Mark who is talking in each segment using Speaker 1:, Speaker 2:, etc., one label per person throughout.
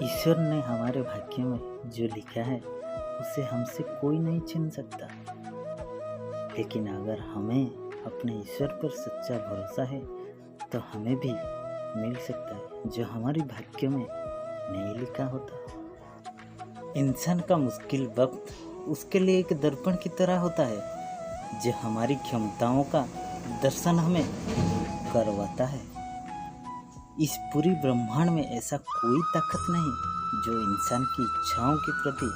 Speaker 1: ईश्वर ने हमारे भाग्य में जो लिखा है उसे हमसे कोई नहीं छीन सकता। लेकिन अगर हमें अपने ईश्वर पर सच्चा भरोसा है तो हमें भी मिल सकता है जो हमारे भाग्य में नहीं लिखा होता। इंसान का मुश्किल वक्त उसके लिए एक दर्पण की तरह होता है जो हमारी क्षमताओं का दर्शन हमें करवाता है। इस पूरी ब्रह्मांड में ऐसा कोई ताकत नहीं जो इंसान की इच्छाओं के प्रति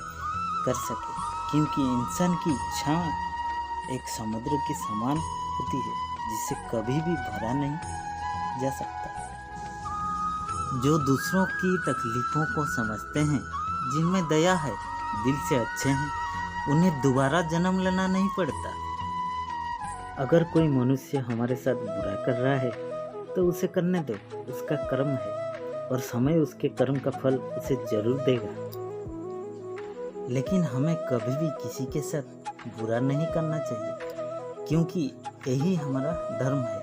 Speaker 1: कर सके, क्योंकि इंसान की इच्छा एक समुद्र के समान होती है जिसे कभी भी भरा नहीं जा सकता। जो दूसरों की तकलीफों को समझते हैं, जिनमें दया है, दिल से अच्छे हैं, उन्हें दोबारा जन्म लेना नहीं पड़ता। अगर कोई मनुष्य हमारे साथ बुरा कर रहा है तो उसे करने दो, उसका कर्म है और समय उसके कर्म का फल उसे जरूर देगा। लेकिन हमें कभी भी किसी के साथ बुरा नहीं करना चाहिए, क्योंकि यही हमारा धर्म है।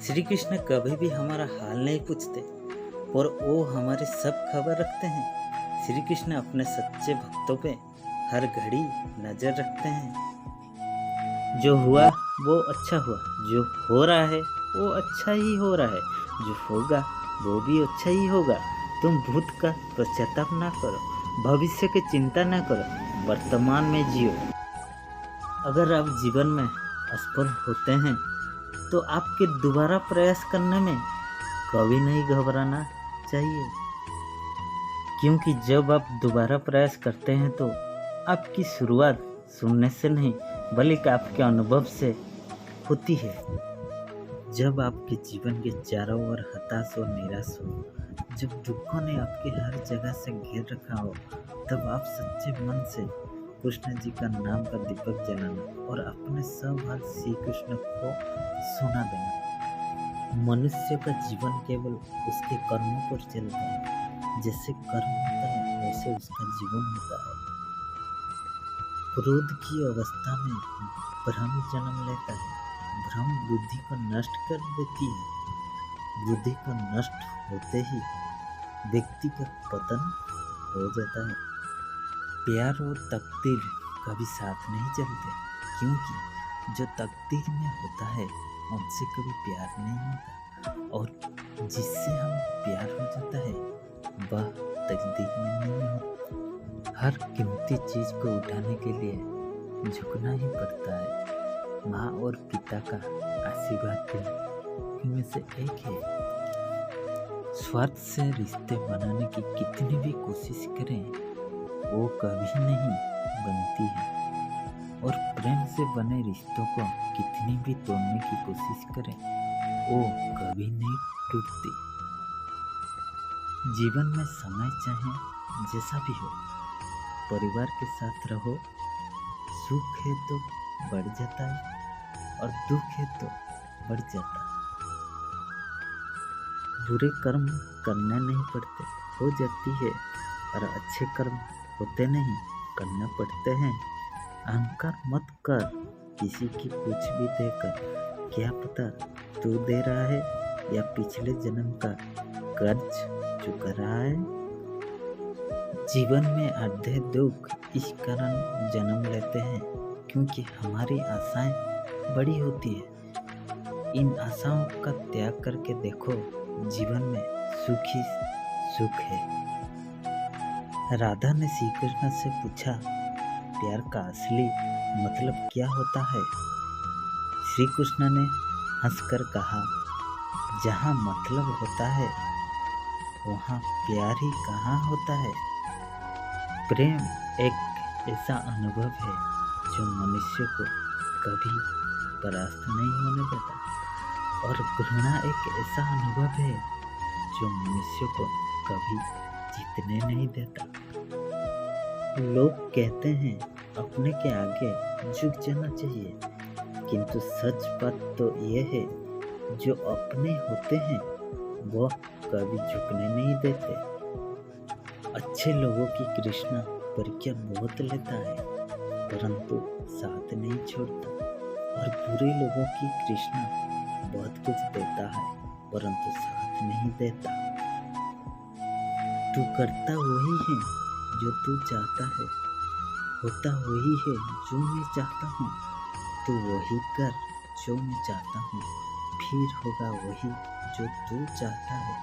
Speaker 1: श्री कृष्ण कभी भी हमारा हाल नहीं पूछते और वो हमारी सब खबर रखते हैं। श्री कृष्ण अपने सच्चे भक्तों पे हर घड़ी नजर रखते हैं। जो हुआ वो अच्छा हुआ, जो हो रहा है वो अच्छा ही हो रहा है, जो होगा वो भी अच्छा ही होगा। तुम भूत का पश्चाताप ना करो, भविष्य की चिंता ना करो, वर्तमान में जियो। अगर आप जीवन में असफल होते हैं तो आपके दोबारा प्रयास करने में कभी नहीं घबराना चाहिए, क्योंकि जब आप दोबारा प्रयास करते हैं तो आपकी शुरुआत सुनने से नहीं बल्कि आपके अनुभव से होती है। जब आपके जीवन के चारों ओर हताश और निराश हो, जब दुखों ने आपके हर जगह से घेर रखा हो, तब आप सच्चे मन से कृष्ण जी का नाम का दीपक जलाना और अपने सब हाल श्री कृष्ण को सुना देना। मनुष्य का जीवन केवल उसके कर्मों पर चलता है। जैसे कर्म होता है वैसे उसका जीवन होता है। क्रोध की अवस्था में भ्रम जन्म लेता है। भ्रम बुद्धि को नष्ट कर देती है। बुद्धि को नष्ट होते ही व्यक्ति का पतन हो जाता है। प्यार और तकदीर कभी साथ नहीं चलते, क्योंकि जो तकदीर में होता है उनसे कभी प्यार नहीं होता, और जिससे हम प्यार हो जाता है वह तकदीर में नहीं होता। हर कीमती चीज को उठाने के लिए झुकना ही पड़ता है। माँ और पिता का आशीर्वाद इनमें से एक है। स्वार्थ से रिश्ते बनाने की कितनी भी कोशिश करें वो कभी नहीं बनती है, और प्रेम से बने रिश्तों को कितनी भी तोड़ने की कोशिश करें वो कभी नहीं टूटती। जीवन में समय चाहे जैसा भी हो, परिवार के साथ रहो। सुख है तो बढ़ जाता है और दुख है तो बढ़ जाता है। बुरे कर्म करने नहीं पड़ते, हो जाती है, और अच्छे कर्म होते नहीं, करना पड़ते हैं। अहंकार मत कर किसी की कुछ भी देकर, क्या पता तू दे रहा है या पिछले जन्म का कर्ज चुका रहा है। जीवन में आधे दुख इस कारण जन्म लेते हैं क्योंकि हमारी आशाएं बड़ी होती है। इन आशाओं का त्याग करके देखो, जीवन में सुख ही सुख है। राधा ने श्री कृष्ण से पूछा, प्यार का असली मतलब क्या होता है? श्री कृष्ण ने हंसकर कहा, जहाँ मतलब होता है वहाँ प्यार ही कहाँ होता है। प्रेम एक ऐसा अनुभव है जो मनुष्य को कभी परास्त नहीं होने देता, और घृणा एक ऐसा अनुभव है जो मनुष्य को कभी जीतने नहीं देता। लोग कहते हैं अपने के आगे झुक जाना चाहिए, किंतु सच बात तो यह है जो अपने होते हैं वो कभी झुकने नहीं देते। अच्छे लोगों की कृष्ण परीक्षा बहुत लेता है परंतु साथ नहीं छोड़ता, और बुरे लोगों की कृष्ण बहुत कुछ देता है परंतु साथ नहीं देता। तू करता वही है जो तू चाहता है, होता वही है जो मैं चाहता हूँ। तू वही कर जो मैं चाहता हूँ, फिर होगा वही जो तू चाहता है।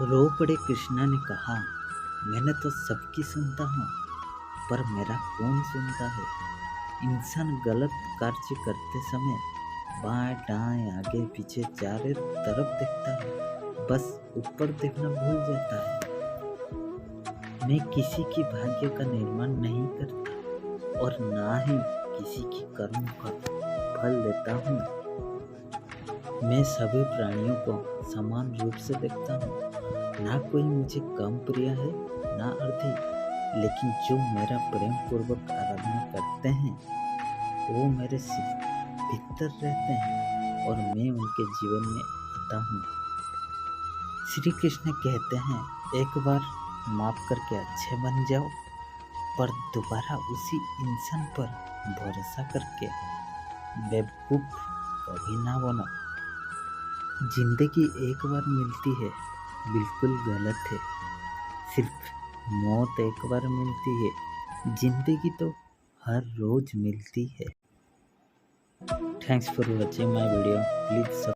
Speaker 1: रो पड़े कृष्णा ने कहा, मैंने तो सबकी सुनता हूँ, पर मेरा कौन सुनता है। इंसान गलत कार्य करते समय बाएं दाएं आगे पीछे चारों तरफ देखता है, बस ऊपर देखना भूल जाता है। मैं किसी की भाग्य का निर्माण नहीं करता और ना ही किसी की कर्म का फल देता हूँ। मैं सभी प्राणियों को समान रूप से देखता हूँ। ना कोई मुझे कम प्रिय है ना अधिक, लेकिन जो मेरा प्रेम पूर्वक आराधना करते हैं वो मेरे भीतर रहते हैं और मैं उनके जीवन में आता हूँ। श्री कृष्ण कहते हैं, एक बार माफ करके अच्छे बन जाओ, पर दोबारा उसी इंसान पर भरोसा करके बेवकूफ कभी ना बनो। जिंदगी एक बार मिलती है, बिल्कुल गलत है। सिर्फ मौत एक बार मिलती है, जिंदगी तो हर रोज मिलती है। Thanks for watching my video. Please